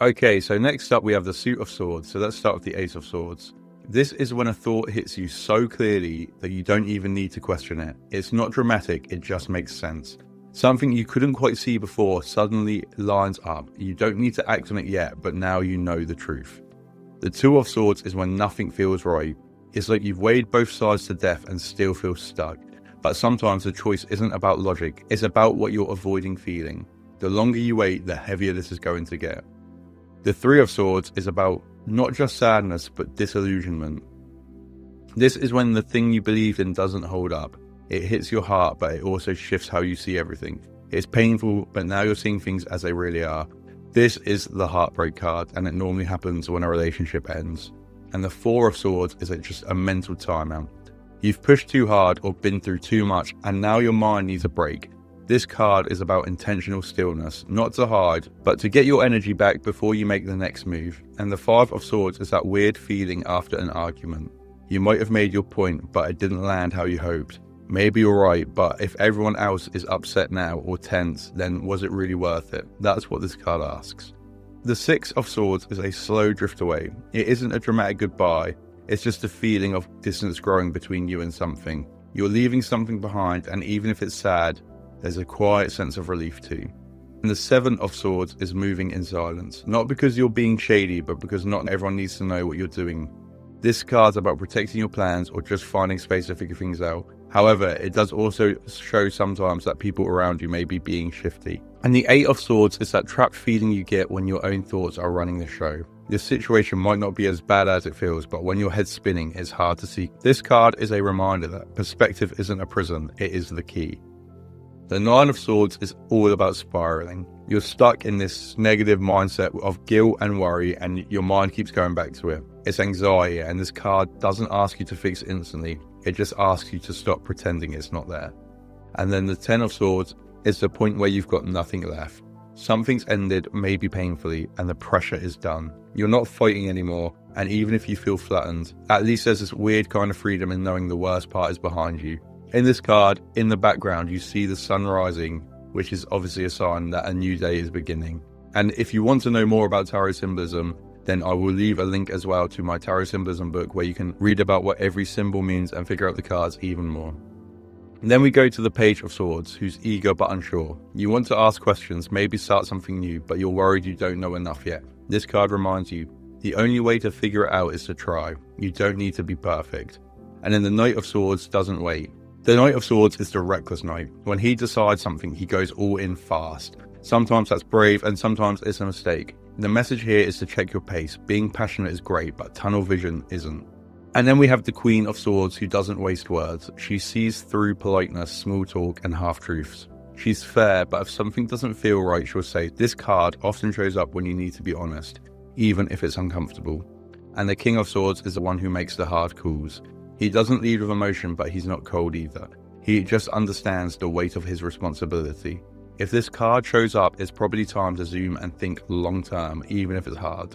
Okay, so next up we have the Suit of Swords. So let's start with the Ace of Swords. This is when a thought hits you so clearly that you don't even need to question it. It's not dramatic, it just makes sense. Something you couldn't quite see before suddenly lines up. You don't need to act on it yet, but now you know the truth. The Two of Swords is when nothing feels right. It's like you've weighed both sides to death and still feel stuck. But sometimes the choice isn't about logic, it's about what you're avoiding feeling. The longer you wait, the heavier this is going to get. The Three of Swords is about not just sadness, but disillusionment. This is when the thing you believed in doesn't hold up. It hits your heart, but it also shifts how you see everything. It's painful, but now you're seeing things as they really are. This is the heartbreak card, and it normally happens when a relationship ends. And the Four of Swords is just a mental timeout. You've pushed too hard or been through too much, and now your mind needs a break. This card is about intentional stillness, not to hide, but to get your energy back before you make the next move. And the Five of Swords is that weird feeling after an argument. You might have made your point, but it didn't land how you hoped. Maybe you're right, but if everyone else is upset now or tense, then was it really worth it? That's what this card asks. The Six of Swords is a slow drift away. It isn't a dramatic goodbye, it's just a feeling of distance growing between you and something. You're leaving something behind, and even if it's sad, there's a quiet sense of relief too. And the Seven of Swords is moving in silence. Not because you're being shady, but because not everyone needs to know what you're doing. This card's about protecting your plans or just finding space to figure things out. However, it does also show sometimes that people around you may be being shifty. And the Eight of Swords is that trapped feeling you get when your own thoughts are running the show. Your situation might not be as bad as it feels, but when your head's spinning, it's hard to see. This card is a reminder that perspective isn't a prison, it is the key. The Nine of Swords is all about spiraling. You're stuck in this negative mindset of guilt and worry, and your mind keeps going back to it. It's anxiety, and this card doesn't ask you to fix it instantly. It just asks you to stop pretending it's not there. And then the Ten of Swords is the point where you've got nothing left. Something's ended, maybe painfully, and the pressure is done. You're not fighting anymore, and even if you feel flattened, at least there's this weird kind of freedom in knowing the worst part is behind you. In this card, in the background, you see the sun rising, which is obviously a sign that a new day is beginning. And if you want to know more about tarot symbolism, then I will leave a link as well to my tarot symbolism book where you can read about what every symbol means and figure out the cards even more. And then we go to the Page of Swords, who's eager but unsure. You want to ask questions, maybe start something new, but you're worried you don't know enough yet. This card reminds you, the only way to figure it out is to try. You don't need to be perfect. And then the Knight of Swords doesn't wait. The Knight of Swords is the reckless knight. When he decides something, he goes all in fast. Sometimes that's brave and sometimes it's a mistake. The message here is to check your pace. Being passionate is great, but tunnel vision isn't. And then we have the Queen of Swords, who doesn't waste words. She sees through politeness, small talk, and half-truths. She's fair, but if something doesn't feel right, she'll say, this card often shows up when you need to be honest, even if it's uncomfortable. And the King of Swords is the one who makes the hard calls. He doesn't lead with emotion, but he's not cold either. He just understands the weight of his responsibility. If this card shows up, it's probably time to zoom and think long term, even if it's hard.